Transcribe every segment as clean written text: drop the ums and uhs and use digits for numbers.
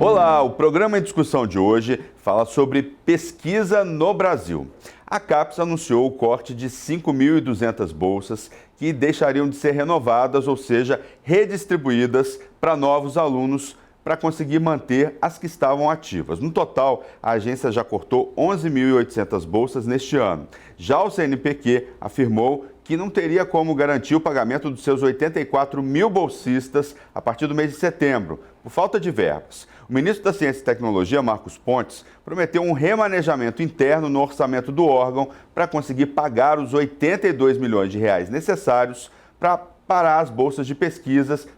Olá, o programa em discussão de hoje fala sobre pesquisa no Brasil. A CAPES anunciou o corte de 5.200 bolsas que deixariam de ser renovadas, ou seja, redistribuídas para novos alunos para conseguir manter as que estavam ativas. No total, a agência já cortou 11.800 bolsas neste ano. Já o CNPq afirmou que não teria como garantir o pagamento dos seus 84 mil bolsistas a partir do mês de setembro, por falta de verbas. O ministro da Ciência e Tecnologia, Marcos Pontes, prometeu um remanejamento interno no orçamento do órgão para conseguir pagar os 82 milhões de reais necessários para pagar as bolsas de pesquisas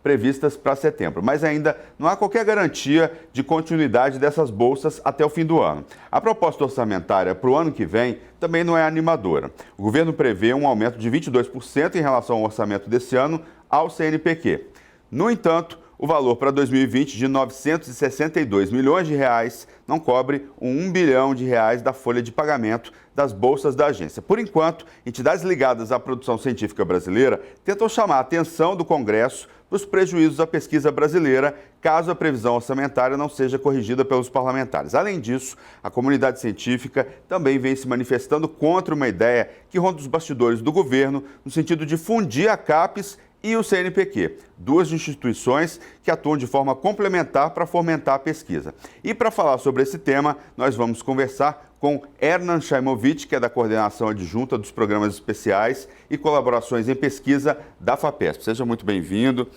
previstas para setembro. Mas ainda não há qualquer garantia de continuidade dessas bolsas até o fim do ano. A proposta orçamentária para o ano que vem também não é animadora. O governo prevê um aumento de 22% em relação ao orçamento desse ano ao CNPq. No entanto, o valor para 2020 de 962 milhões de reais não cobre um 1 bilhão de reais da folha de pagamento das bolsas da agência. Por enquanto, entidades ligadas à produção científica brasileira tentam chamar a atenção do Congresso para os prejuízos à pesquisa brasileira, caso a previsão orçamentária não seja corrigida pelos parlamentares. Além disso, a comunidade científica também vem se manifestando contra uma ideia que ronda os bastidores do governo, no sentido de fundir a CAPES e o CNPq, duas instituições que atuam de forma complementar para fomentar a pesquisa. E para falar sobre esse tema, nós vamos conversar com Hernan Shaimovic, que é da coordenação adjunta dos programas especiais e colaborações em pesquisa da FAPESP. Seja muito bem-vindo.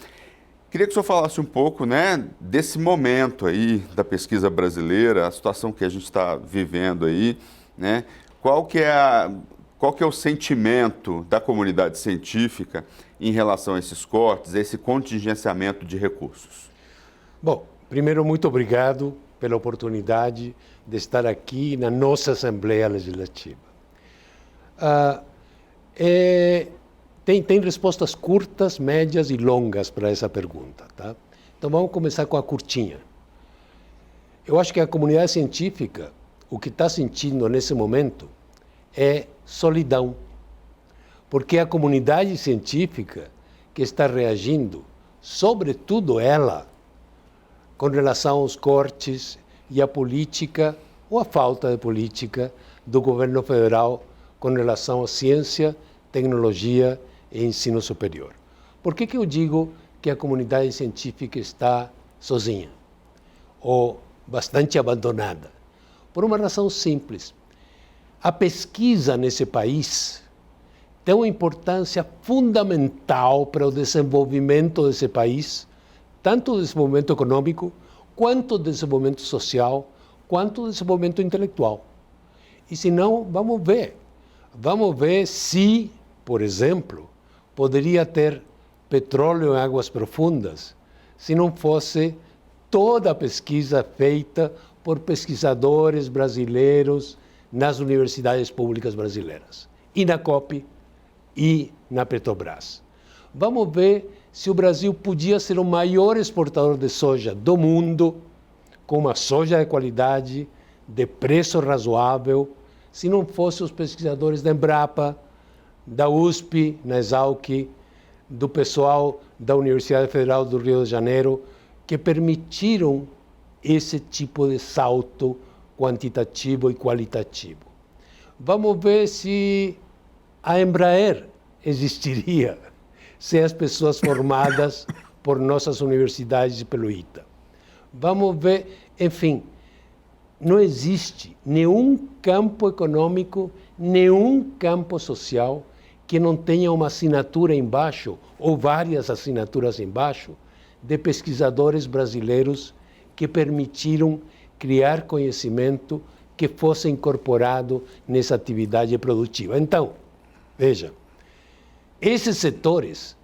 Queria que o senhor falasse um pouco, desse momento aí da pesquisa brasileira, a situação que a gente está vivendo aí, Qual que é o sentimento da comunidade científica em relação a esses cortes, a esse contingenciamento de recursos? Bom, primeiro, muito obrigado pela oportunidade de estar aqui na nossa Assembleia Legislativa. Tem respostas curtas, médias e longas para essa pergunta, tá? Então vamos começar com a curtinha. Eu acho que a comunidade científica, o que está sentindo nesse momento é solidão, porque a comunidade científica que está reagindo, sobretudo ela, com relação aos cortes e à política, ou à falta de política do governo federal com relação à ciência, tecnologia e ensino superior. Por que eu digo que a comunidade científica está sozinha, ou bastante abandonada? Por uma razão simples. A pesquisa nesse país tem uma importância fundamental para o desenvolvimento desse país, tanto o desenvolvimento econômico, quanto o desenvolvimento social, quanto o desenvolvimento intelectual. E se não, vamos ver se, por exemplo, poderia ter petróleo em águas profundas, se não fosse toda a pesquisa feita por pesquisadores brasileiros nas universidades públicas brasileiras, e na COP e na Petrobras. Vamos ver se o Brasil podia ser o maior exportador de soja do mundo, com uma soja de qualidade, de preço razoável, se não fossem os pesquisadores da Embrapa, da USP, na Exalc, do pessoal da Universidade Federal do Rio de Janeiro, que permitiram esse tipo de salto quantitativo e qualitativo. Vamos ver se a Embraer existiria sem as pessoas formadas por nossas universidades e pelo ITA. Vamos ver, enfim, não existe nenhum campo econômico, nenhum campo social que não tenha uma assinatura embaixo, ou várias assinaturas embaixo, de pesquisadores brasileiros que permitiram criar conhecimento que fosse incorporado nessa atividade produtiva. Então, veja, esses setores,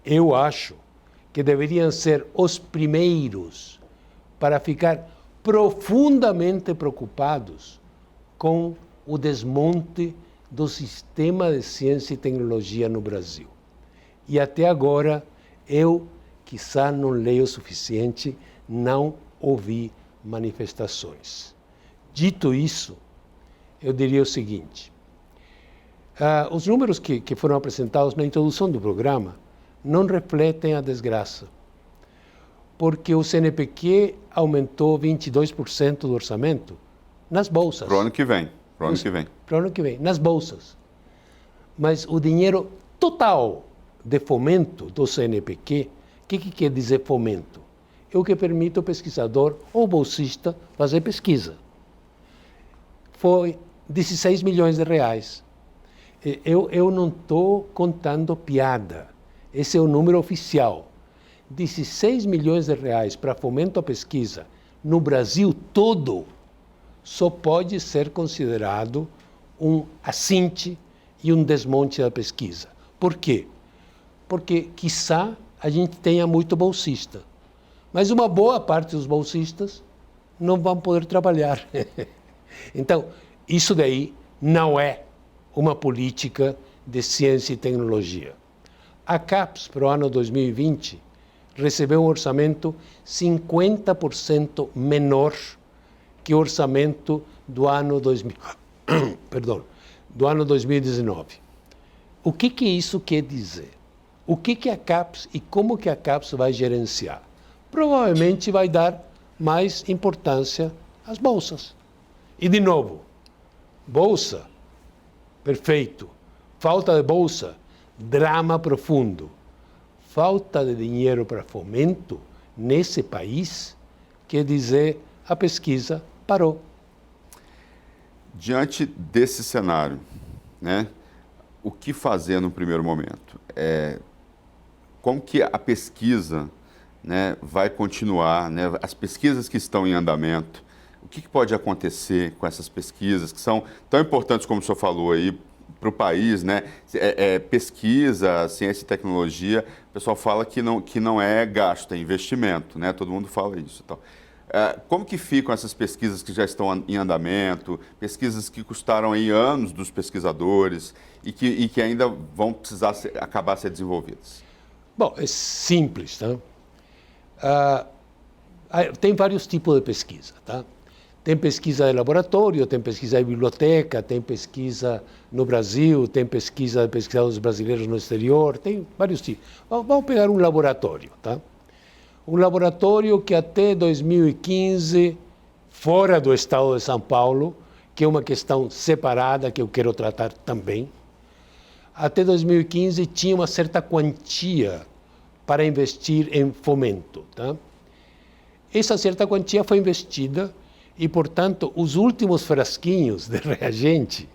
eu acho que deveriam ser os primeiros para ficar profundamente preocupados com o desmonte do sistema de ciência e tecnologia no Brasil. E até agora, eu, quizá não leio o suficiente, não ouvi manifestações. Dito isso, eu diria o seguinte: Os números que foram apresentados na introdução do programa não refletem a desgraça, porque o CNPq aumentou 22% do orçamento nas bolsas. Para o ano que vem. Para o ano que vem. Para o ano que vem, nas bolsas. Mas o dinheiro total de fomento do CNPq, o que quer dizer fomento? É o que permite ao pesquisador ou bolsista fazer pesquisa. Foi 16 milhões de reais. Eu não estou contando piada. Esse é o número oficial. 16 milhões de reais para fomento à pesquisa no Brasil todo só pode ser considerado um assinte e um desmonte da pesquisa. Por quê? Porque, quiçá, a gente tenha muito bolsista. Mas uma boa parte dos bolsistas não vão poder trabalhar. Então, isso daí não é uma política de ciência e tecnologia. A CAPES, para o ano 2020, recebeu um orçamento 50% menor que o orçamento do ano 2019. O que isso quer dizer? O que a CAPES e como que a CAPES vai gerenciar? Provavelmente vai dar mais importância às bolsas. E, de novo, bolsa, perfeito. Falta de bolsa, drama profundo. Falta de dinheiro para fomento nesse país quer dizer a pesquisa parou. Diante desse cenário, né, o que fazer no primeiro momento? Como que a pesquisa, né, vai continuar, né, as pesquisas que estão em andamento, o que pode acontecer com essas pesquisas que são tão importantes como o senhor falou aí para o país, né? Pesquisa, ciência e tecnologia, o pessoal fala que não é gasto, é investimento, né? Todo mundo fala isso e tal. Como que ficam essas pesquisas que já estão em andamento, pesquisas que custaram aí anos dos pesquisadores e que ainda vão precisar acabar ser desenvolvidas? Bom, é simples, tá? Tem vários tipos de pesquisa, tá? Tem pesquisa de laboratório, tem pesquisa de biblioteca, tem pesquisa no Brasil, tem pesquisa de pesquisadores brasileiros no exterior, tem vários tipos. Vamos pegar um laboratório, tá? Um laboratório que até 2015, fora do estado de São Paulo, que é uma questão separada que eu quero tratar também, até 2015 tinha uma certa quantia para investir em fomento, tá? Essa certa quantia foi investida e, portanto, os últimos frasquinhos de reagente,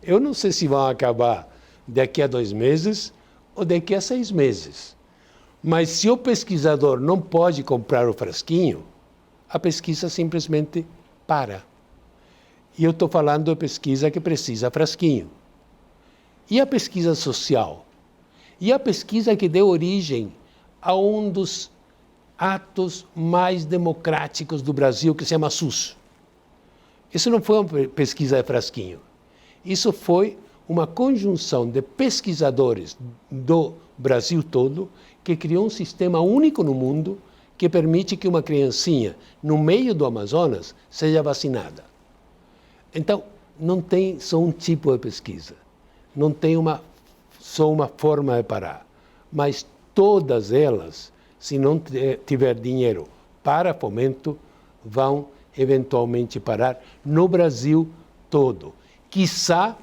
eu não sei se vão acabar daqui a 2 meses ou daqui a 6 meses. Mas se o pesquisador não pode comprar o frasquinho, a pesquisa simplesmente para. E eu estou falando de pesquisa que precisa frasquinho. E a pesquisa social? E a pesquisa que deu origem a um dos atos mais democráticos do Brasil, que se chama SUS. Isso não foi uma pesquisa de frasquinho. Isso foi uma conjunção de pesquisadores do Brasil todo que criou um sistema único no mundo que permite que uma criancinha no meio do Amazonas seja vacinada. Então, não tem só um tipo de pesquisa, não tem só uma forma de parar, mas todas elas, se não tiver dinheiro para fomento, vão eventualmente parar no Brasil todo, quiçá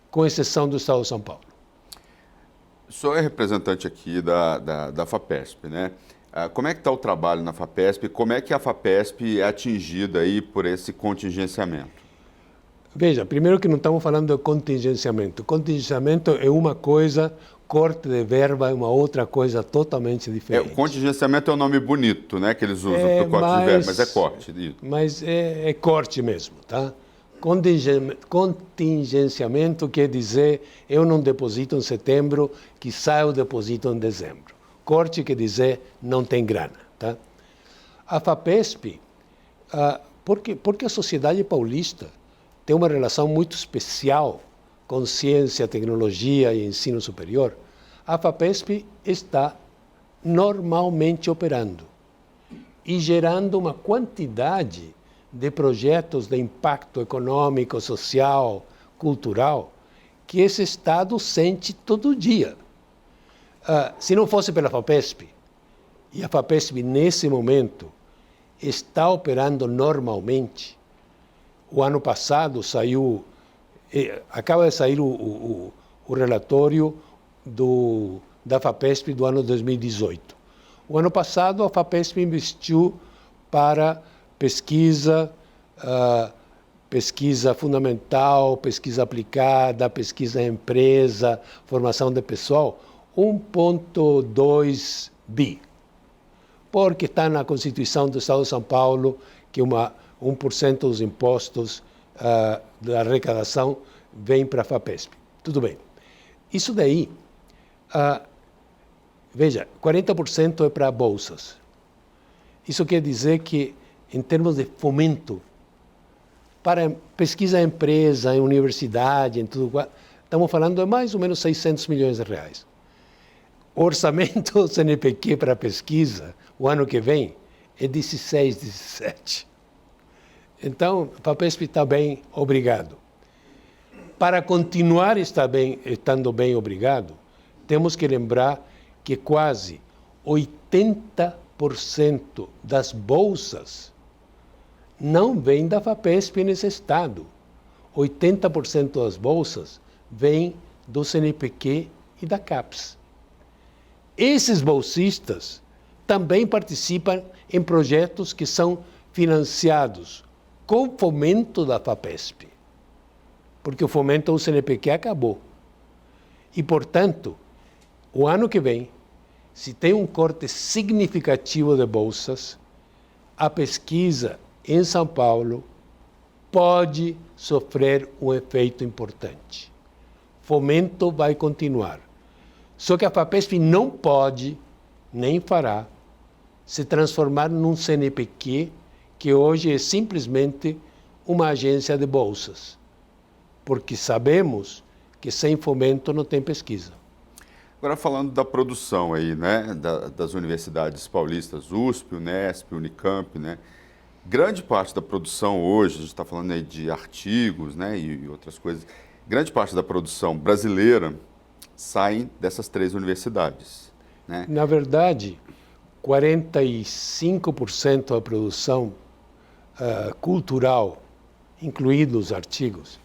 com exceção do estado de São Paulo. O senhor é representante aqui da FAPESP, né? Como é que está o trabalho na FAPESP? Como é que a FAPESP é atingida aí por esse contingenciamento? Veja, primeiro que não estamos falando de contingenciamento. Contingenciamento é uma coisa, corte de verba é uma outra coisa totalmente diferente. O contingenciamento é um nome bonito, né, que eles usam para o corte de verba, mas é corte. Mas é corte mesmo, tá? Contingenciamento quer dizer eu não deposito em setembro, quizá eu deposito em dezembro. Corte quer dizer não tem grana, tá? A FAPESP, porque a sociedade paulista tem uma relação muito especial com ciência, tecnologia e ensino superior, a FAPESP está normalmente operando e gerando uma quantidade de projetos de impacto econômico, social, cultural, que esse Estado sente todo dia. Se não fosse pela FAPESP, e a FAPESP nesse momento está operando normalmente, o ano passado saiu, acaba de sair o relatório da FAPESP do ano 2018. O ano passado a FAPESP investiu para pesquisa, pesquisa fundamental, pesquisa aplicada, pesquisa empresa, formação de pessoal, 1,2 bi. Porque está na Constituição do Estado de São Paulo que 1% dos impostos da arrecadação vem para a FAPESP. Tudo bem. Isso daí, veja, 40% é para bolsas. Isso quer dizer que, em termos de fomento, para pesquisa em empresa, em universidade, em tudo, estamos falando de mais ou menos 600 milhões de reais. O orçamento do CNPq para pesquisa, o ano que vem, é 16, 17. Então, a FAPESP está bem, obrigado. Para continuar estando bem, obrigado, temos que lembrar que quase 80% das bolsas não vêm da FAPESP nesse estado. 80% das bolsas vêm do CNPq e da CAPES. Esses bolsistas também participam em projetos que são financiados com fomento da FAPESP, porque o fomento do CNPq acabou. E, portanto, o ano que vem, se tem um corte significativo de bolsas, a pesquisa em São Paulo pode sofrer um efeito importante. Fomento vai continuar. Só que a FAPESP não pode, nem fará, se transformar num CNPq que hoje é simplesmente uma agência de bolsas. Porque sabemos que sem fomento não tem pesquisa. Agora falando da produção aí, né, das universidades paulistas, USP, Unesp, Unicamp, né, grande parte da produção hoje, a gente está falando aí de artigos, né, e outras coisas, grande parte da produção brasileira saem dessas 3 universidades, né? Na verdade, 45% da produção cultural, incluídos os artigos,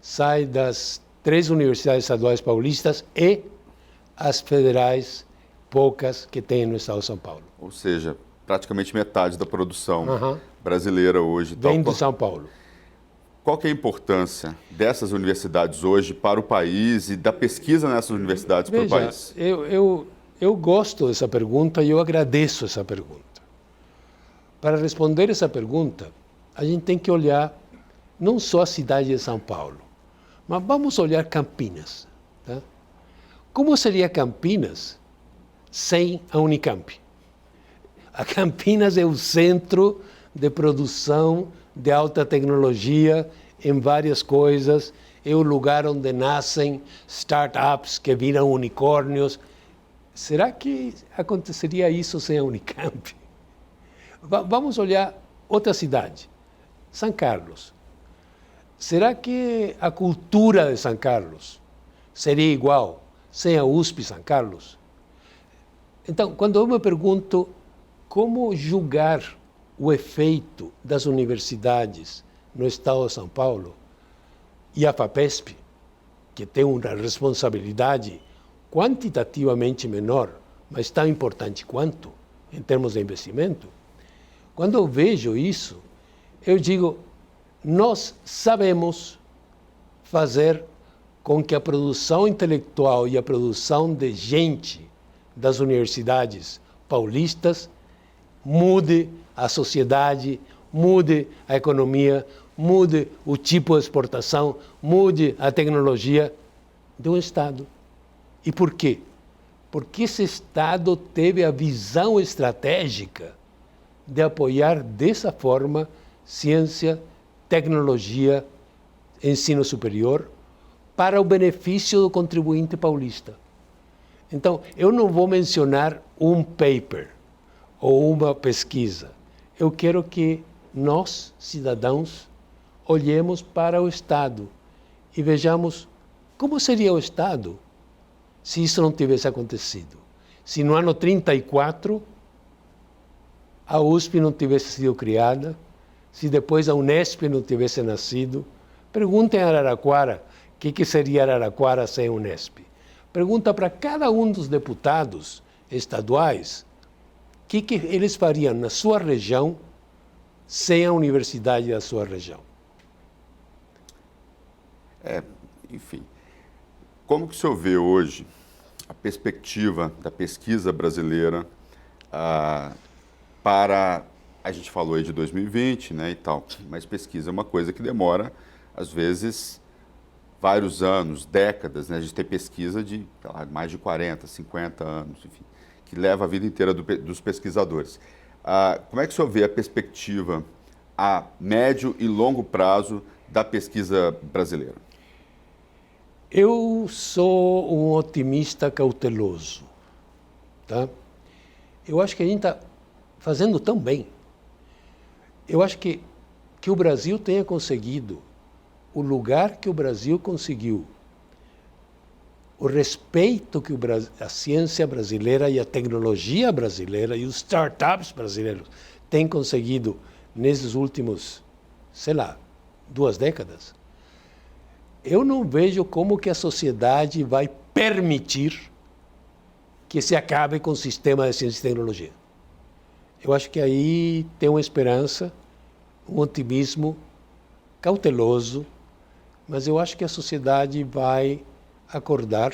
sai das 3 universidades estaduais paulistas e as federais, poucas que tem no estado de São Paulo. Ou seja, praticamente metade da produção brasileira hoje. Vem de São Paulo. Qual que é a importância dessas universidades hoje para o país e da pesquisa nessas universidades para o país? Eu gosto dessa pergunta e eu agradeço essa pergunta. Para responder essa pergunta, a gente tem que olhar não só a cidade de São Paulo, mas vamos olhar Campinas. Tá? Como seria Campinas sem a Unicamp? A Campinas é o centro de produção de alta tecnologia em várias coisas, é o lugar onde nascem startups que viram unicórnios. Será que aconteceria isso sem a Unicamp? Vamos olhar outra cidade, São Carlos. Será que a cultura de São Carlos seria igual sem a USP São Carlos? Então, quando eu me pergunto como julgar o efeito das universidades no estado de São Paulo e a FAPESP, que tem uma responsabilidade quantitativamente menor, mas tão importante quanto em termos de investimento, quando eu vejo isso, eu digo, nós sabemos fazer com que a produção intelectual e a produção de gente das universidades paulistas mude a sociedade, mude a economia, mude o tipo de exportação, mude a tecnologia de um Estado. E por quê? Porque esse Estado teve a visão estratégica de apoiar dessa forma ciência, tecnologia, ensino superior, para o benefício do contribuinte paulista. Então, eu não vou mencionar um paper ou uma pesquisa. Eu quero que nós, cidadãos, olhemos para o Estado e vejamos Como seria o Estado se isso não tivesse acontecido? Se no ano 34 a USP não tivesse sido criada, se depois a Unesp não tivesse nascido. Perguntem a Araraquara o que seria Araraquara sem a Unesp. Pergunta para cada um dos deputados estaduais o que eles fariam na sua região sem a universidade da sua região. Enfim, como que o senhor vê hoje a perspectiva da pesquisa brasileira para, a gente falou aí de 2020, né, e tal, mas pesquisa é uma coisa que demora, às vezes, vários anos, décadas, né? A gente tem pesquisa de mais de 40, 50 anos, enfim, que leva a vida inteira dos pesquisadores. Como é que o senhor vê a perspectiva a médio e longo prazo da pesquisa brasileira? Eu sou um otimista cauteloso, tá? Eu acho que a gente está fazendo tão bem. Eu acho que o Brasil tenha conseguido o lugar que o Brasil conseguiu, o respeito que a ciência brasileira e a tecnologia brasileira e os startups brasileiros têm conseguido nesses últimos, sei lá, 2 décadas. Eu não vejo como que a sociedade vai permitir que se acabe com o sistema de ciência e tecnologia. Eu acho que aí tem uma esperança, um otimismo cauteloso, mas eu acho que a sociedade vai acordar.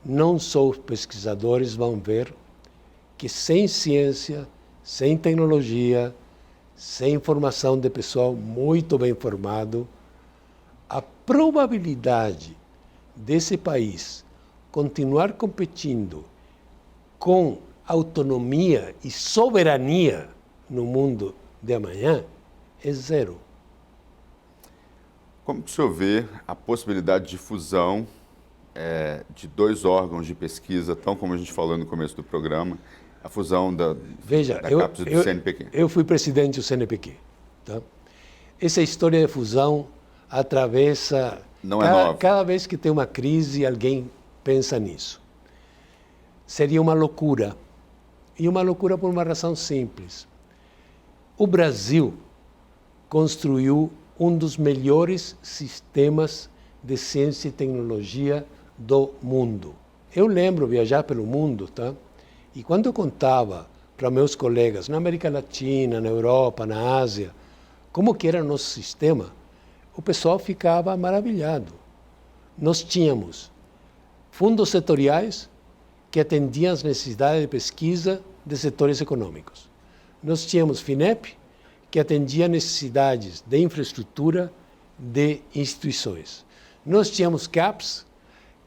Não só os pesquisadores vão ver que sem ciência, sem tecnologia, sem informação de pessoal muito bem formado, a probabilidade desse país continuar competindo com autonomia e soberania no mundo de amanhã é zero. Como que o senhor vê a possibilidade de fusão de 2 órgãos de pesquisa, tão como a gente falou no começo do programa, a fusão da CAPES e do CNPq? Eu fui presidente do CNPq. Tá? Essa história de fusão atravessa... Não é nova. Cada vez que tem uma crise, alguém pensa nisso. Seria uma loucura. E uma loucura por uma razão simples. O Brasil construiu um dos melhores sistemas de ciência e tecnologia do mundo. Eu lembro viajar pelo mundo, tá? E quando eu contava para meus colegas na América Latina, na Europa, na Ásia, como que era o nosso sistema, o pessoal ficava maravilhado. Nós tínhamos fundos setoriais que atendiam às necessidades de pesquisa de setores econômicos. Nós tínhamos FINEP, que atendia necessidades de infraestrutura de instituições. Nós tínhamos CAPES,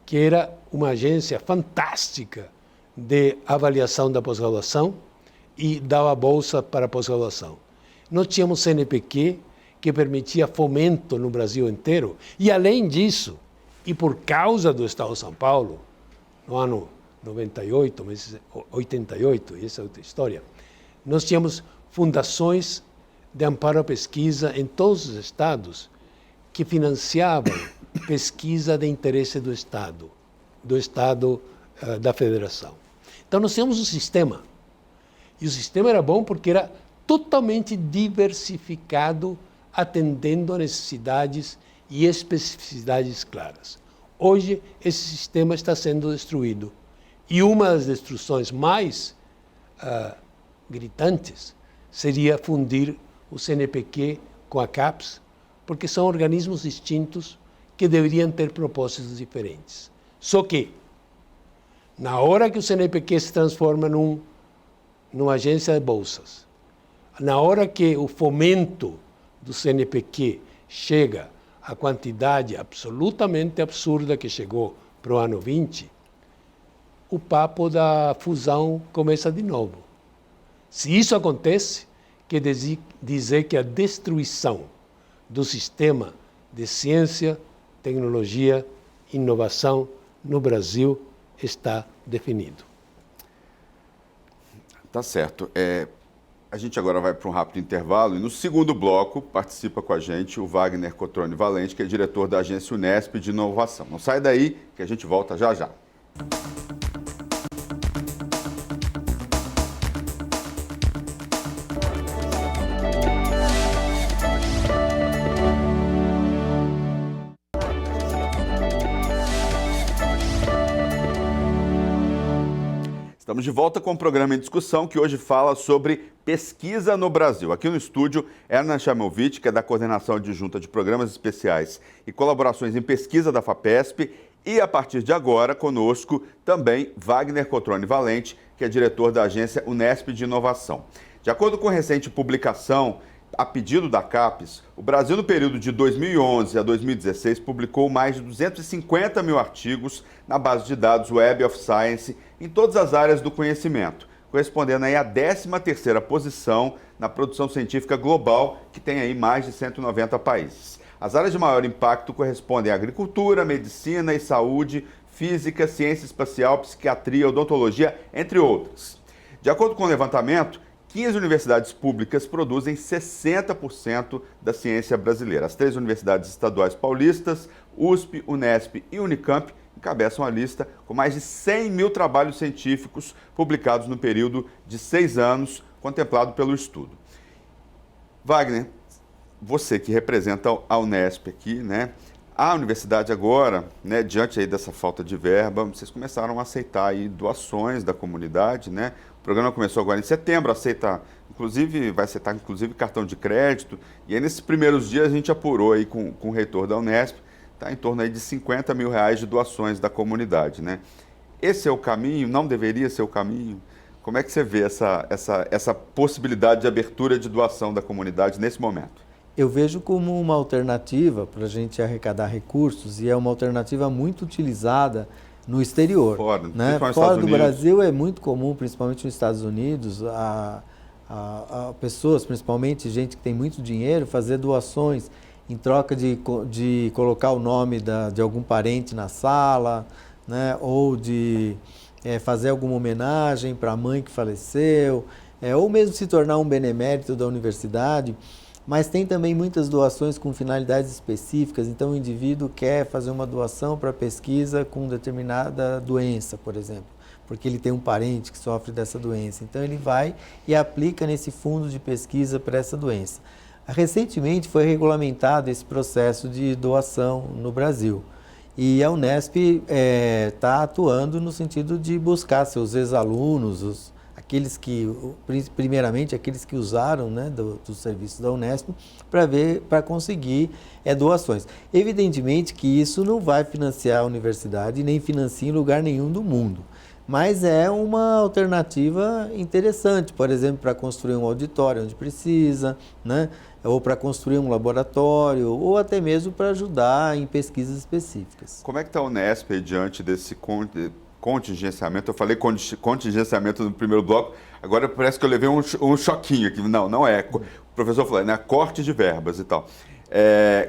que era uma agência fantástica de avaliação da pós-graduação e dava bolsa para pós-graduação. Nós tínhamos CNPq, que permitia fomento no Brasil inteiro. E, além disso, e por causa do Estado de São Paulo, no ano 98, 88, e essa é outra história, nós tínhamos fundações de amparo à pesquisa em todos os estados que financiavam pesquisa de interesse do Estado da Federação. Então, nós tínhamos um sistema. E o sistema era bom porque era totalmente diversificado, atendendo a necessidades e especificidades claras. Hoje, esse sistema está sendo destruído. E uma das destruições mais gritantes seria fundir o CNPq com a CAPES, porque são organismos distintos que deveriam ter propósitos diferentes. Só que, na hora que o CNPq se transforma numa agência de bolsas, na hora que o fomento do CNPq chega à quantidade absolutamente absurda que chegou para o ano 20, o papo da fusão começa de novo. Se isso acontece, quer dizer que a destruição do sistema de ciência, tecnologia, inovação no Brasil está definido. Tá certo. A gente agora vai para um rápido intervalo e no segundo bloco participa com a gente o Wagner Cotrone Valente, que é diretor da agência Unesp de Inovação. Não sai daí que a gente volta já já. Estamos de volta com o programa em discussão que hoje fala sobre pesquisa no Brasil. Aqui no estúdio, Erna Chamovitch, que é da Coordenação Adjunta de Programas Especiais e Colaborações em Pesquisa da FAPESP, e a partir de agora, conosco também Wagner Cotrone Valente, que é diretor da agência Unesp de Inovação. De acordo com recente publicação, a pedido da CAPES, o Brasil, no período de 2011 a 2016, publicou mais de 250 mil artigos na base de dados Web of Science em todas as áreas do conhecimento, correspondendo aí à 13ª posição na produção científica global, que tem aí mais de 190 países. As áreas de maior impacto correspondem à agricultura, medicina e saúde, física, ciência espacial, psiquiatria, odontologia, entre outras. De acordo com o levantamento, 15 universidades públicas produzem 60% da ciência brasileira. As 3 universidades estaduais paulistas, USP, Unesp e Unicamp, encabeçam a lista com mais de 100 mil trabalhos científicos publicados no período de 6 anos, contemplado pelo estudo. Wagner, você que representa a Unesp aqui, né? A universidade agora, né, diante aí dessa falta de verba, vocês começaram a aceitar aí doações da comunidade, né? O programa começou agora em setembro, vai aceitar inclusive cartão de crédito, e aí nesses primeiros dias a gente apurou aí com o reitor da Unesp, está em torno aí de 50 mil reais de doações da comunidade, né? Esse é o caminho? Não deveria ser o caminho? Como é que você vê essa possibilidade de abertura de doação da comunidade nesse momento? Eu vejo como uma alternativa para a gente arrecadar recursos e é uma alternativa muito utilizada no exterior. Fora do Brasil é muito comum, principalmente nos Estados Unidos, a pessoas, principalmente gente que tem muito dinheiro, fazer doações em troca de colocar o nome de algum parente na sala, né? Ou de fazer alguma homenagem para a mãe que faleceu, ou mesmo se tornar um benemérito da universidade. Mas tem também muitas doações com finalidades específicas, então o indivíduo quer fazer uma doação para pesquisa com determinada doença, por exemplo, porque ele tem um parente que sofre dessa doença. Então ele vai e aplica nesse fundo de pesquisa para essa doença. Recentemente foi regulamentado esse processo de doação no Brasil e a Unesp está atuando no sentido de buscar seus ex-alunos, primeiramente aqueles que usaram, né, dos serviços da Unesp, para conseguir doações. Evidentemente que isso não vai financiar a universidade, nem financia em lugar nenhum do mundo, mas é uma alternativa interessante, por exemplo, para construir um auditório onde precisa, né, ou para construir um laboratório, ou até mesmo para ajudar em pesquisas específicas. Como é que está a Unesp diante desse contingenciamento? Eu falei contingenciamento no primeiro bloco, agora parece que eu levei um choquinho aqui. Não é. O professor falou, né? Corte de verbas e tal.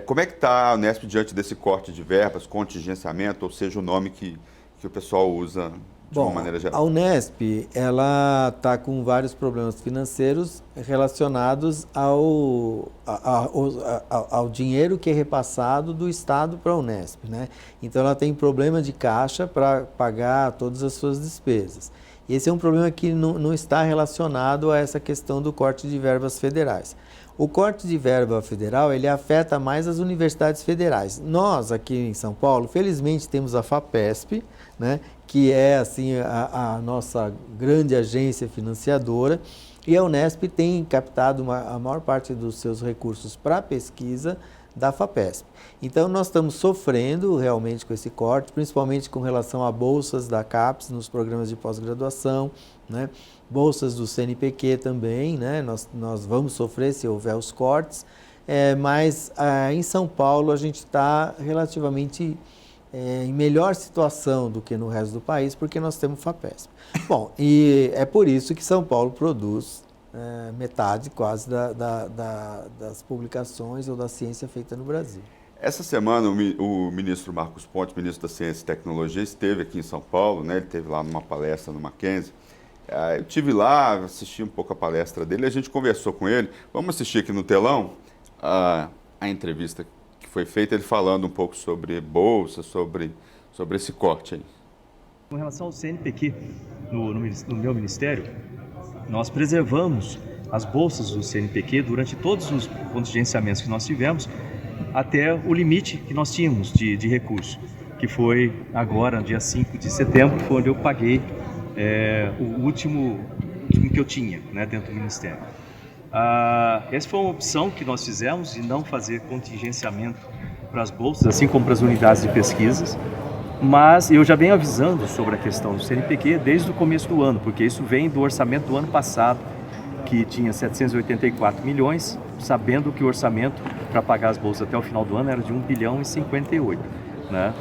Como é que está a Unesp diante desse corte de verbas, contingenciamento, ou seja, o nome que o pessoal usa de uma maneira geral? A Unesp ela está com vários problemas financeiros relacionados ao dinheiro que é repassado do Estado para a Unesp, né? Então ela tem problema de caixa para pagar todas as suas despesas. Esse é um problema que não está relacionado a essa questão do corte de verbas federais. O corte de verba federal, ele afeta mais as universidades federais. Nós, aqui em São Paulo, felizmente temos a FAPESP, né, que é assim, a nossa grande agência financiadora, e a Unesp tem captado a maior parte dos seus recursos para pesquisa da FAPESP. Então, nós estamos sofrendo realmente com esse corte, principalmente com relação a bolsas da CAPES nos programas de pós-graduação, né? Bolsas do CNPq também, né? Nós vamos sofrer se houver os cortes, mas em São Paulo a gente está relativamente em melhor situação do que no resto do país, porque nós temos FAPESP. Bom, e é por isso que São Paulo produz metade quase das publicações ou da ciência feita no Brasil. Essa semana o ministro Marcos Pontes, ministro da Ciência e Tecnologia, esteve aqui em São Paulo, né? Ele esteve lá numa palestra no Mackenzie. Eu estive lá, assisti um pouco a palestra dele, a gente conversou com ele. Vamos assistir aqui no telão a entrevista que foi feita, ele falando um pouco sobre bolsa, sobre esse corte aí. Com relação ao CNPq, no meu ministério, nós preservamos as bolsas do CNPq durante todos os contingenciamentos que nós tivemos, até o limite que nós tínhamos de recurso, que foi agora, dia 5 de setembro, foi onde eu paguei o último que eu tinha, né, dentro do Ministério. Essa foi uma opção que nós fizemos de não fazer contingenciamento para as bolsas, assim como para as unidades de pesquisas, mas eu já venho avisando sobre a questão do CNPq desde o começo do ano, porque isso vem do orçamento do ano passado, que tinha 784 milhões, sabendo que o orçamento para pagar as bolsas até o final do ano era de 1 bilhão e 58, né?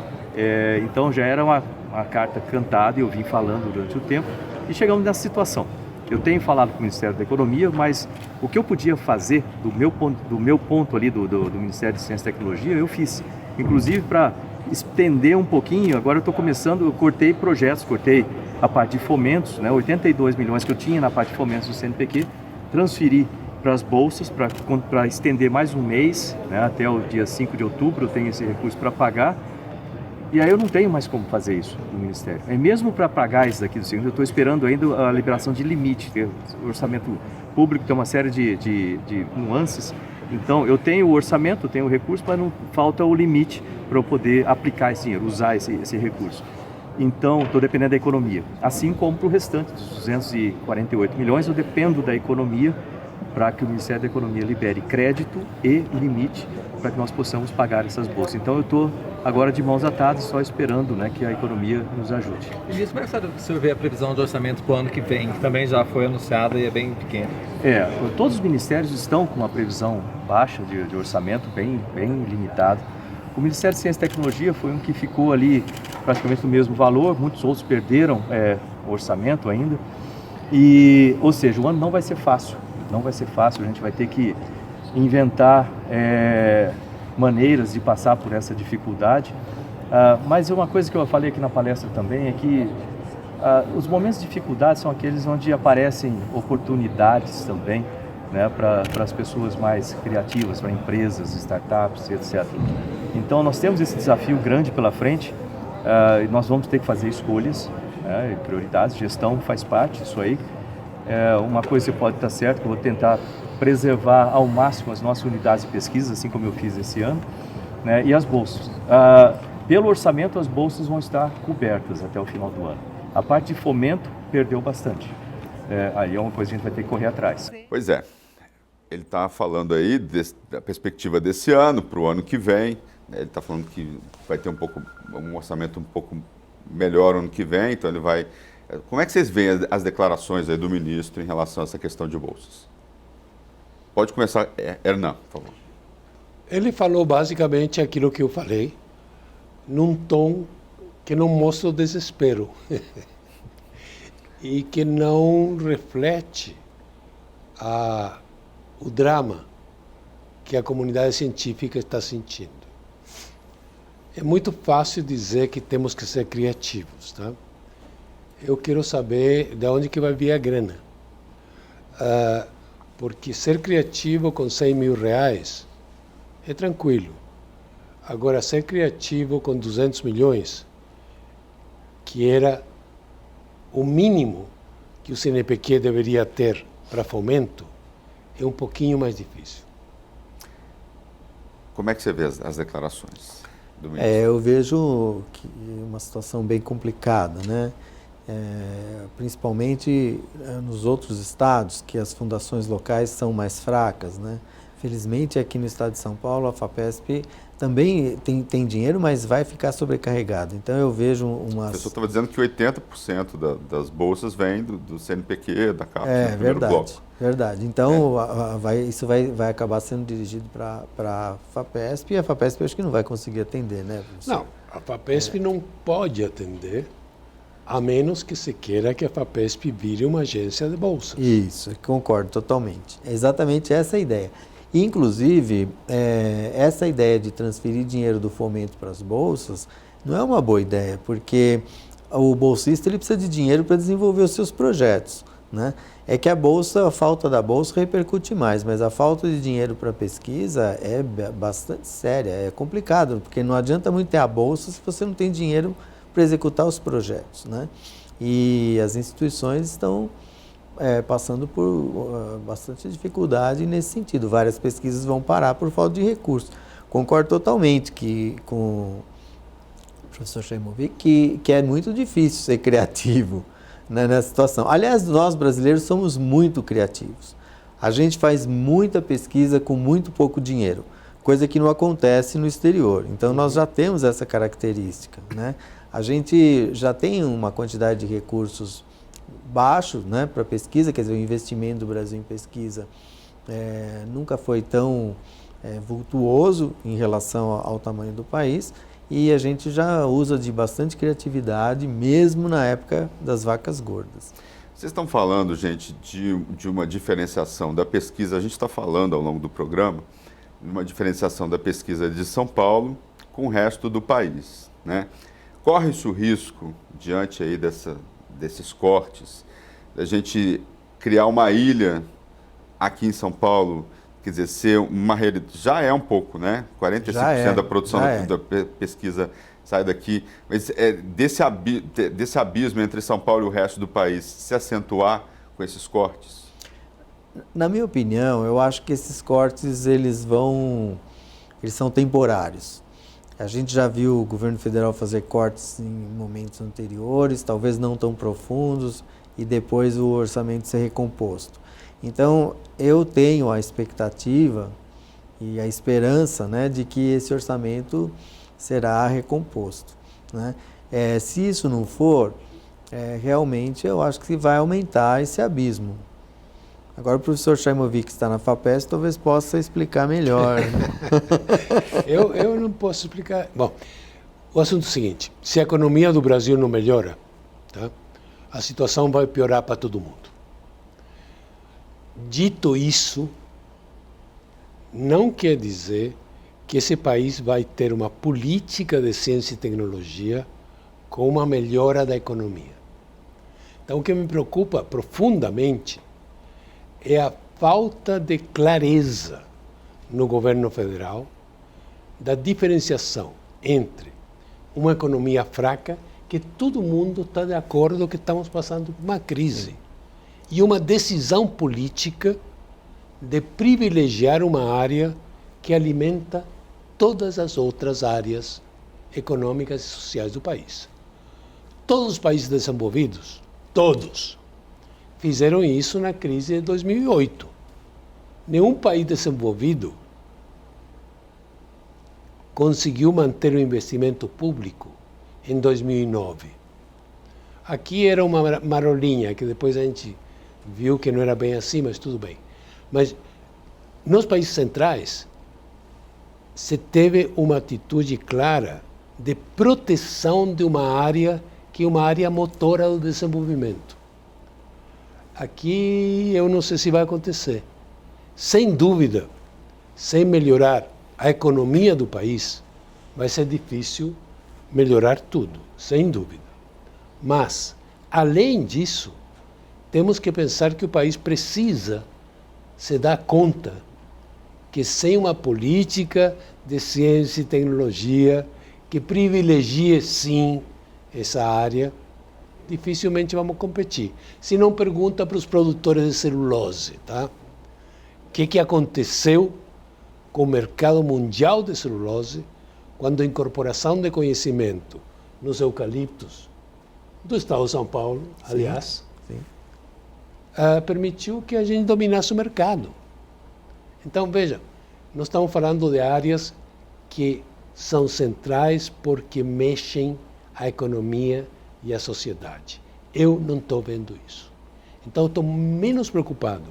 Então já era uma carta cantada e eu vim falando durante o tempo e chegamos nessa situação. Eu tenho falado com o Ministério da Economia, mas o que eu podia fazer do meu ponto ali do Ministério de Ciência e Tecnologia, eu fiz. Inclusive para estender um pouquinho, agora eu estou começando, eu cortei projetos, cortei a parte de fomentos, né, 82 milhões que eu tinha na parte de fomentos do CNPq, transferi para as bolsas, para estender mais um mês, né, até o dia 5 de outubro eu tenho esse recurso para pagar, e aí eu não tenho mais como fazer isso no Ministério. Mesmo para pagar isso daqui do segundo, eu estou esperando ainda a liberação de limite, o orçamento público tem uma série de nuances, então eu tenho o orçamento, eu tenho o recurso, mas não falta o limite para eu poder aplicar esse dinheiro, usar esse recurso. Então, estou dependendo da economia. Assim como para o restante dos 248 milhões, eu dependo da economia para que o Ministério da Economia libere crédito e limite para que nós possamos pagar essas bolsas. Então, eu estou agora de mãos atadas, só esperando, né, que a economia nos ajude. E como é que o senhor vê a previsão de orçamento para o ano que vem, que também já foi anunciada e é bem pequena? Todos os ministérios estão com uma previsão baixa de orçamento, bem limitado. O Ministério de Ciência e Tecnologia foi um que ficou ali praticamente no mesmo valor, muitos outros perderam o orçamento ainda. Ou seja, o ano não vai ser fácil, a gente vai ter que inventar maneiras de passar por essa dificuldade. Mas uma coisa que eu falei aqui na palestra também é que os momentos de dificuldade são aqueles onde aparecem oportunidades também, né, para as pessoas mais criativas, para empresas, startups, etc. Então nós temos esse desafio grande pela frente e nós vamos ter que fazer escolhas, né, prioridades, gestão faz parte disso aí. Uma coisa você pode estar certo, que eu vou tentar preservar ao máximo as nossas unidades de pesquisa, assim como eu fiz esse ano, né, e as bolsas. Pelo orçamento, as bolsas vão estar cobertas até o final do ano. A parte de fomento perdeu bastante. Aí é uma coisa que a gente vai ter que correr atrás. Pois é. Ele está falando aí da perspectiva desse ano para o ano que vem. Ele está falando que vai ter um orçamento um pouco melhor ano que vem, então ele vai... Como é que vocês veem as declarações aí do ministro em relação a essa questão de bolsas? Pode começar, Hernan, por favor. Ele falou basicamente aquilo que eu falei, num tom que não mostra o desespero e que não reflete o drama que a comunidade científica está sentindo. É muito fácil dizer que temos que ser criativos, tá? Eu quero saber de onde que vai vir a grana. Porque ser criativo com 100 mil reais é tranquilo. Agora, ser criativo com 200 milhões, que era o mínimo que o CNPq deveria ter para fomento, é um pouquinho mais difícil. Como é que você vê as declarações do ministro? Eu vejo que uma situação bem complicada, né? Principalmente nos outros estados, que as fundações locais são mais fracas, né? Felizmente, aqui no estado de São Paulo, a FAPESP também tem dinheiro, mas vai ficar sobrecarregado. Então, eu vejo umas... A pessoa estava dizendo que 80% das bolsas vêm do CNPq, da CAPES, no primeiro verdade, bloco. Verdade. Então, isso vai acabar sendo dirigido para a FAPESP, e a FAPESP eu acho que não vai conseguir atender, né? Não, a FAPESP não pode atender, a menos que se queira que a FAPESP vire uma agência de bolsa. Isso, concordo totalmente. É exatamente essa a ideia. Inclusive, essa ideia de transferir dinheiro do fomento para as bolsas não é uma boa ideia, porque o bolsista ele precisa de dinheiro para desenvolver os seus projetos, né? É que a falta da bolsa repercute mais, mas a falta de dinheiro para pesquisa é bastante séria, é complicado, porque não adianta muito ter a bolsa se você não tem dinheiro para executar os projetos, né? E as instituições estão passando por bastante dificuldade nesse sentido. Várias pesquisas vão parar por falta de recursos. Concordo totalmente com o professor Chaimovic que é muito difícil ser criativo, né, nessa situação. Aliás, nós brasileiros somos muito criativos. A gente faz muita pesquisa com muito pouco dinheiro, coisa que não acontece no exterior. Então, nós já temos essa característica, né? A gente já tem uma quantidade de recursos baixo, né, para pesquisa, quer dizer, o investimento do Brasil em pesquisa nunca foi tão vultuoso em relação ao tamanho do país, e a gente já usa de bastante criatividade, mesmo na época das vacas gordas. Vocês estão falando, gente, de uma diferenciação da pesquisa, a gente está falando ao longo do programa, de uma diferenciação da pesquisa de São Paulo com o resto do país, né? Corre-se o risco, diante aí desses cortes, da gente criar uma ilha aqui em São Paulo, quer dizer, ser uma realidade, já é um pouco, né? 45% da produção da pesquisa sai daqui, mas desse abismo entre São Paulo e o resto do país se acentuar com esses cortes? Na minha opinião, eu acho que esses cortes eles são temporários. A gente já viu o governo federal fazer cortes em momentos anteriores, talvez não tão profundos, e depois o orçamento ser recomposto. Então, eu tenho a expectativa e a esperança, né, de que esse orçamento será recomposto, né? Se isso não for, realmente eu acho que vai aumentar esse abismo. Agora o professor Chaimovic, que está na FAPESP, talvez possa explicar melhor. Eu não posso explicar. Bom, o assunto é o seguinte: se a economia do Brasil não melhora, tá, a situação vai piorar para todo mundo. Dito isso, não quer dizer que esse país vai ter uma política de ciência e tecnologia com uma melhora da economia. Então, o que me preocupa profundamente é a falta de clareza no governo federal da diferenciação entre uma economia fraca, que todo mundo está de acordo que estamos passando por uma crise, e uma decisão política de privilegiar uma área que alimenta todas as outras áreas econômicas e sociais do país. Todos os países desenvolvidos, todos, fizeram isso na crise de 2008. Nenhum país desenvolvido conseguiu manter o investimento público em 2009. Aqui era uma marolinha, que depois a gente viu que não era bem assim, mas tudo bem. Mas nos países centrais, se teve uma atitude clara de proteção de uma área que é uma área motora do desenvolvimento. Aqui eu não sei se vai acontecer. Sem dúvida, sem melhorar a economia do país, vai ser difícil melhorar tudo, sem dúvida. Mas, além disso, temos que pensar que o país precisa se dar conta que sem uma política de ciência e tecnologia que privilegie, sim, essa área, dificilmente vamos competir. Se não, pergunta para os produtores de celulose, tá? O que aconteceu com o mercado mundial de celulose quando a incorporação de conhecimento nos eucaliptos do estado de São Paulo, aliás, permitiu que a gente dominasse o mercado. Então, veja, nós estamos falando de áreas que são centrais porque mexem a economia e a sociedade. Eu não estou vendo isso. Então, estou menos preocupado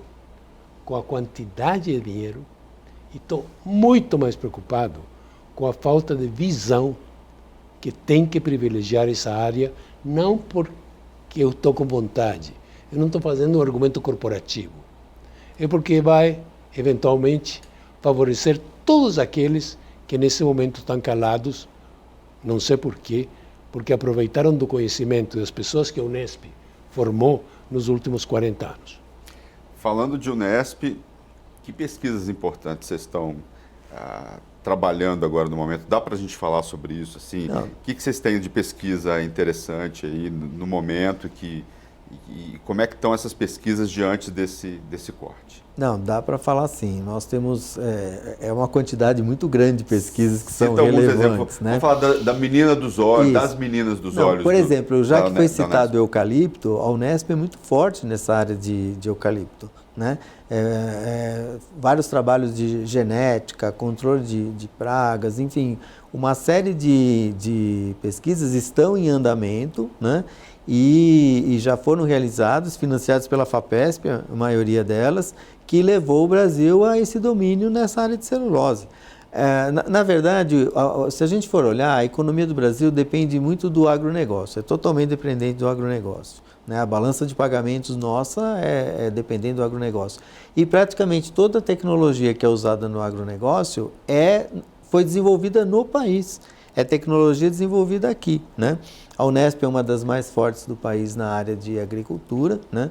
com a quantidade de dinheiro e estou muito mais preocupado com a falta de visão que tem que privilegiar essa área, não porque eu estou com vontade. Eu não estou fazendo um argumento corporativo. É porque vai, eventualmente, favorecer todos aqueles que nesse momento estão calados, não sei porquê, porque aproveitaram do conhecimento das pessoas que a Unesp formou nos últimos 40 anos. Falando de Unesp, que pesquisas importantes vocês estão trabalhando agora no momento? Dá para a gente falar sobre isso? Assim, o que vocês têm de pesquisa interessante aí no momento e como é que estão essas pesquisas diante desse corte? Não, dá para falar sim. Nós temos uma quantidade muito grande de pesquisas que são Cita alguns relevantes. exemplos. Né? Vamos falar da menina dos olhos, Isso. das meninas dos Não, olhos. por exemplo, já que foi da citado o Unesp. eucalipto, a Unesp é muito forte nessa área de eucalipto. Né? Vários trabalhos de genética, controle de pragas, enfim, uma série de pesquisas estão em andamento, né? E já foram realizados, financiados pela FAPESP, a maioria delas, que levou o Brasil a esse domínio nessa área de celulose. Na verdade, se a gente for olhar, a economia do Brasil depende muito do agronegócio, é totalmente dependente do agronegócio. Né? A balança de pagamentos nossa é dependente do agronegócio. E praticamente toda a tecnologia que é usada no agronegócio foi desenvolvida no país. É tecnologia desenvolvida aqui. Né? A Unesp é uma das mais fortes do país na área de agricultura, né?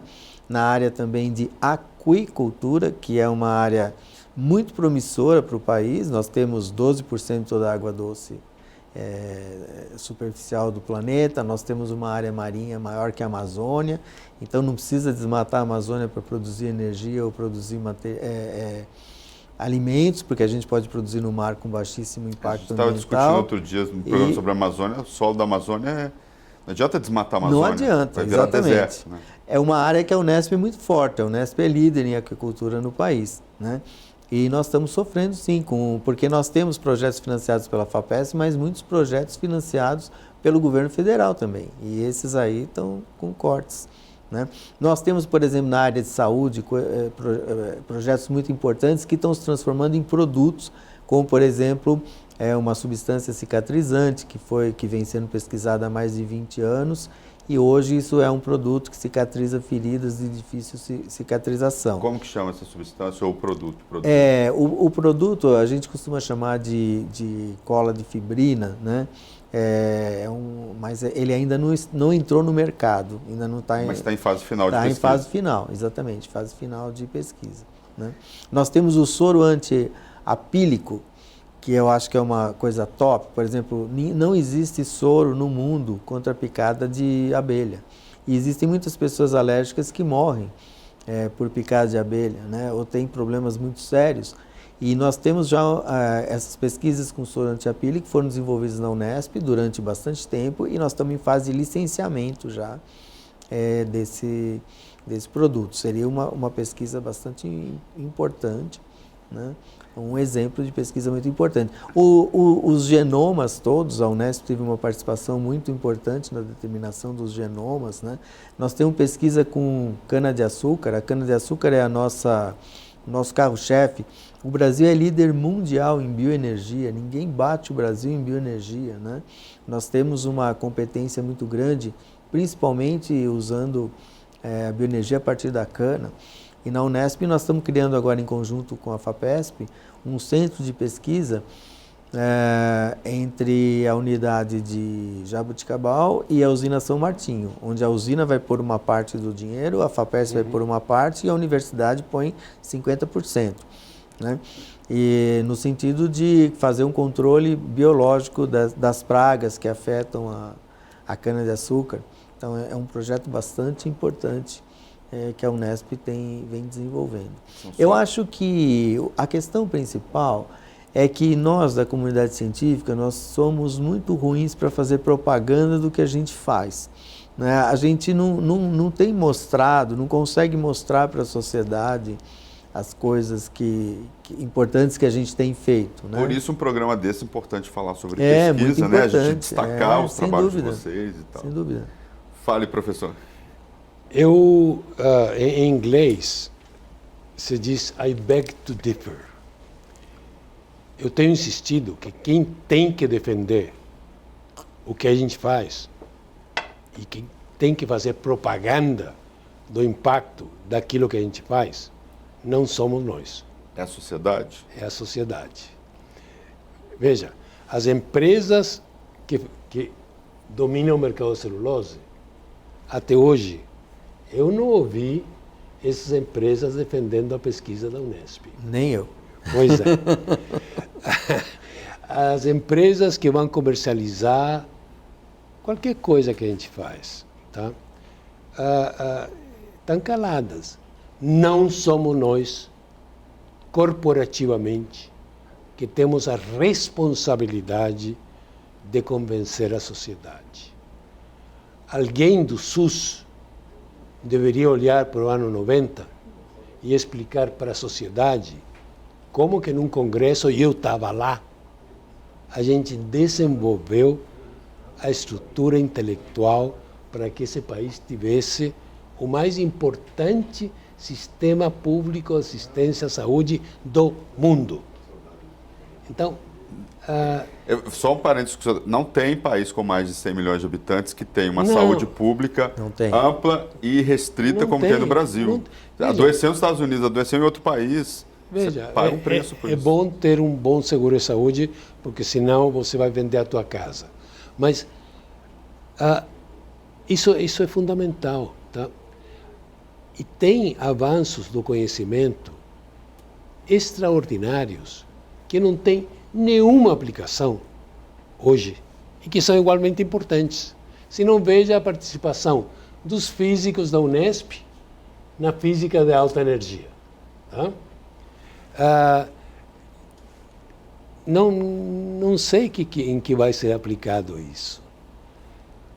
Na área também de aquicultura, que é uma área muito promissora para o país. Nós temos 12% de toda a água doce superficial do planeta, nós temos uma área marinha maior que a Amazônia, então não precisa desmatar a Amazônia para produzir energia ou produzir alimentos, porque a gente pode produzir no mar com baixíssimo impacto ambiental. A gente estava discutindo outro dia no programa sobre a Amazônia, o solo da Amazônia não adianta desmatar a Amazônia. Não adianta, vai virar exatamente. Deserto, né? É uma área que a Unesp é muito forte, a Unesp é líder em aquicultura no país, né? E nós estamos sofrendo sim, porque nós temos projetos financiados pela FAPESP, mas muitos projetos financiados pelo governo federal também, e esses aí estão com cortes. Né? Nós temos, por exemplo, na área de saúde, projetos muito importantes que estão se transformando em produtos, como, por exemplo, uma substância cicatrizante que vem sendo pesquisada há mais de 20 anos, e hoje isso é um produto que cicatriza feridas de difícil cicatrização. Como que chama essa substância ou o produto? O produto a gente costuma chamar de cola de fibrina, né? Mas ele ainda não entrou no mercado, ainda não está. Mas está em fase final de pesquisa. Está em fase final, exatamente, fase final de pesquisa. Né? Nós temos o soro antiapílico, que eu acho que é uma coisa top. Por exemplo, não existe soro no mundo contra a picada de abelha. E existem muitas pessoas alérgicas que morrem por picada de abelha, né? Ou têm problemas muito sérios. E nós temos já essas pesquisas com soro antiapílico que foram desenvolvidas na Unesp durante bastante tempo, e nós estamos em fase de licenciamento já desse produto. Seria uma pesquisa bastante importante, né? Um exemplo de pesquisa muito importante. Os genomas todos, a Unesp teve uma participação muito importante na determinação dos genomas, né? Nós temos pesquisa com cana-de-açúcar. A cana-de-açúcar é nosso carro-chefe. O Brasil é líder mundial em bioenergia, ninguém bate o Brasil em bioenergia, né? Nós temos uma competência muito grande, principalmente usando a bioenergia a partir da cana. E na Unesp nós estamos criando agora, em conjunto com a FAPESP, um centro de pesquisa entre a unidade de Jaboticabal e a usina São Martinho, onde a usina vai pôr uma parte do dinheiro, a FAPESP vai pôr uma parte e a universidade põe 50%. Né? E no sentido de fazer um controle biológico das pragas que afetam a cana-de-açúcar. Então é um projeto bastante importante que a Unesp vem desenvolvendo. Eu acho que a questão principal é que nós, da comunidade científica, nós somos muito ruins para fazer propaganda do que a gente faz. Né? A gente não tem mostrado, não consegue mostrar para a sociedade as coisas importantes que a gente tem feito. Né? Por isso um programa desse é importante falar sobre pesquisa, né? A gente destacar os trabalhos de vocês e tal. Sem dúvida. Fale, professor. Em inglês, se diz I beg to differ. Eu tenho insistido que quem tem que defender o que a gente faz e quem tem que fazer propaganda do impacto daquilo que a gente faz, não somos nós. É a sociedade? É a sociedade. Veja, as empresas que domina o mercado de celulose. Até hoje, eu não ouvi essas empresas defendendo a pesquisa da Unesp. Nem eu. Pois é. As empresas que vão comercializar qualquer coisa que a gente faz, tá? Estão caladas. Não somos nós, corporativamente, que temos a responsabilidade de convencer a sociedade. Alguém do SUS deveria olhar para o ano 90 e explicar para a sociedade como que num congresso, e eu estava lá, a gente desenvolveu a estrutura intelectual para que esse país tivesse o mais importante sistema público de assistência à saúde do mundo. Então, Só um parênteses, não tem país com mais de 100 milhões de habitantes que tem uma Não. saúde pública ampla e restrita como tem no Brasil. Adoeceu nos Estados Unidos, adoeceu em outro país, veja, você paga um preço por é isso. bom ter um bom seguro de saúde, porque senão você vai vender a tua casa. Mas isso é fundamental, tá? E tem avanços do conhecimento extraordinários que não têm nenhuma aplicação hoje e que são igualmente importantes. Se não, veja a participação dos físicos da Unesp na física de alta energia. Tá? Não sei em que vai ser aplicado isso.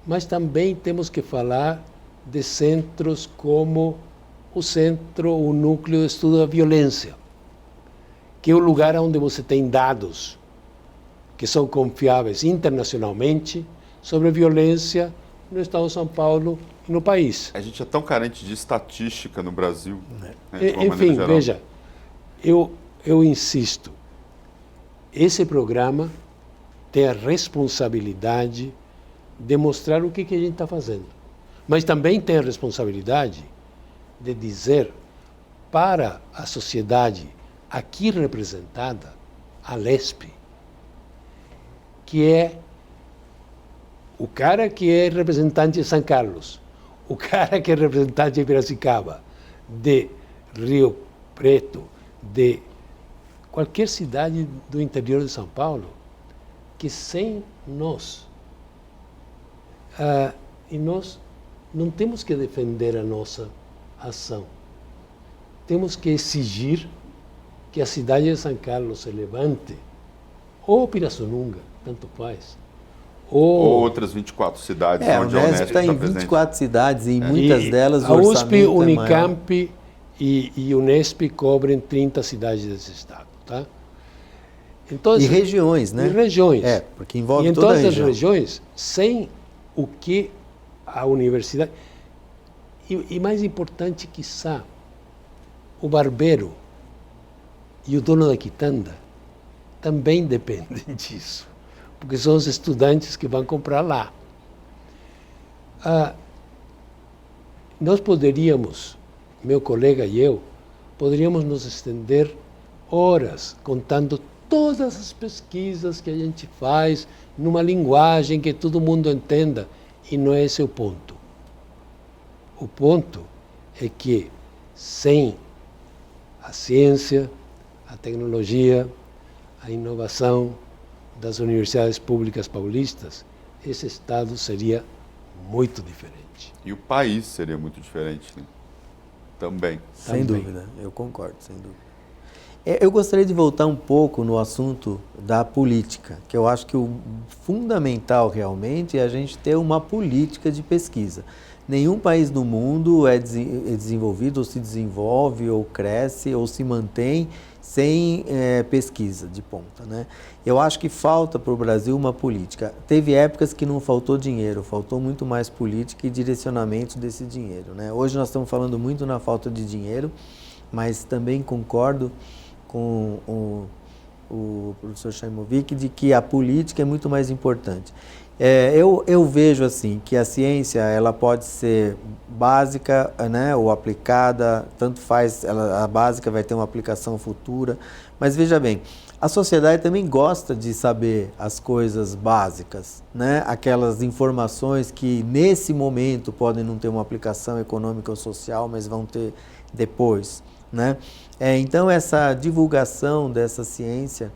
Mas também temos que falar de centros como o núcleo de estudo da violência, que é o lugar onde você tem dados que são confiáveis internacionalmente sobre a violência no estado de São Paulo e no país. A gente é tão carente de estatística no Brasil. Né, Enfim, veja, eu insisto, esse programa tem a responsabilidade de mostrar o que a gente está fazendo, mas também tem a responsabilidade de dizer para a sociedade aqui representada, a LESP, que é o cara que é representante de São Carlos, o cara que é representante de Piracicaba, de Rio Preto, de qualquer cidade do interior de São Paulo, que sem nós, e nós não temos que defender a nossa ação, temos que exigir que a cidade de São Carlos se levante, ou Pirassununga, tanto faz, ou outras 24 cidades onde a Unesp está em 24 cidades e em muitas delas o a USP, orçamento Unicamp e Unesp cobrem 30 cidades desse estado, tá? Então, e regiões, né? E regiões. Porque envolve e toda a todas as região. regiões, sem o que a universidade... E mais importante, quiçá, o barbeiro e o dono da quitanda também dependem disso, porque são os estudantes que vão comprar lá. Nós poderíamos, meu colega e eu, poderíamos nos estender horas contando todas as pesquisas que a gente faz numa linguagem que todo mundo entenda, e não é esse o ponto. O ponto é que sem a ciência, a tecnologia, a inovação das universidades públicas paulistas, esse estado seria muito diferente. E o país seria muito diferente, né? Também. Sem dúvida, eu concordo, sem dúvida. Eu gostaria de voltar um pouco no assunto da política, que eu acho que o fundamental realmente é a gente ter uma política de pesquisa. Nenhum país do mundo é desenvolvido, ou se desenvolve, ou cresce, ou se mantém sem pesquisa de ponta, né? Eu acho que falta para o Brasil uma política. Teve épocas que não faltou dinheiro, faltou muito mais política e direcionamento desse dinheiro, né? Hoje nós estamos falando muito na falta de dinheiro, mas também concordo com o professor Chaimovic de que a política é muito mais importante. Eu vejo assim que a ciência ela pode ser básica, né, ou aplicada, tanto faz, a básica vai ter uma aplicação futura, mas veja bem, A sociedade também gosta de saber as coisas básicas, né? Aquelas informações que nesse momento podem não ter uma aplicação econômica ou social, mas vão ter depois, né? Então essa divulgação dessa ciência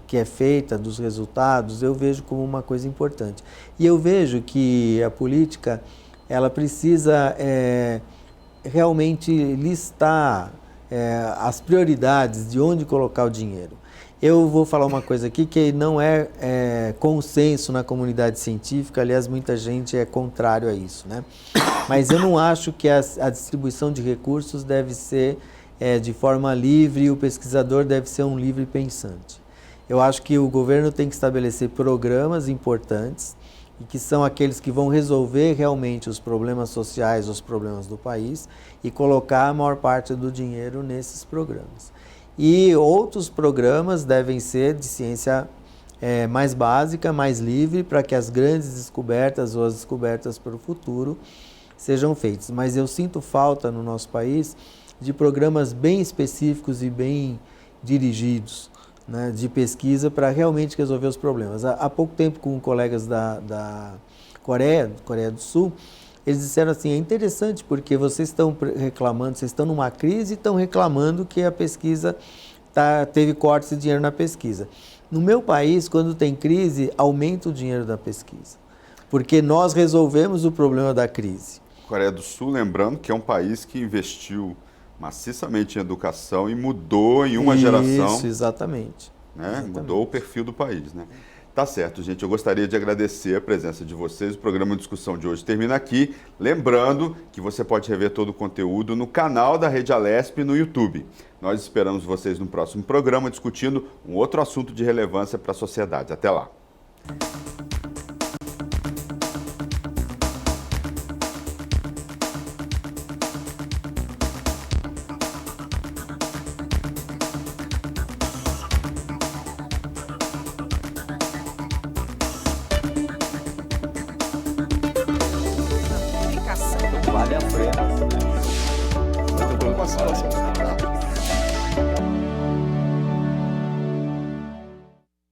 que é feita dos resultados, eu vejo como uma coisa importante. E eu vejo que a política, ela precisa realmente listar as prioridades de onde colocar o dinheiro. Eu vou falar uma coisa aqui que não é consenso na comunidade científica, aliás, muita gente é contrário a isso, né? Mas eu não acho que a distribuição de recursos deve ser de forma livre e o pesquisador deve ser um livre pensante. Eu acho que o governo tem que estabelecer programas importantes e que são aqueles que vão resolver realmente os problemas sociais, os problemas do país e colocar a maior parte do dinheiro nesses programas. E outros programas devem ser de ciência mais básica, mais livre, para que as grandes descobertas ou as descobertas para o futuro sejam feitas. Mas eu sinto falta no nosso país de programas bem específicos e bem dirigidos, né, de pesquisa para realmente resolver os problemas. Há pouco tempo, com colegas da Coreia do Sul, eles disseram assim, é interessante porque vocês estão reclamando, vocês estão numa crise e estão reclamando que a pesquisa teve cortes de dinheiro na pesquisa. No meu país, quando tem crise, aumenta o dinheiro da pesquisa, porque nós resolvemos o problema da crise. Coreia do Sul, lembrando que é um país que investiu maciçamente em educação e mudou em uma geração. Isso, exatamente. Né? Exatamente. Mudou o perfil do país, né? Tá certo, gente. Eu gostaria de agradecer a presença de vocês. O programa de discussão de hoje termina aqui. Lembrando que você pode rever todo o conteúdo no canal da Rede Alesp no YouTube. Nós esperamos vocês no próximo programa discutindo um outro assunto de relevância para a sociedade. Até lá. Vale a pena.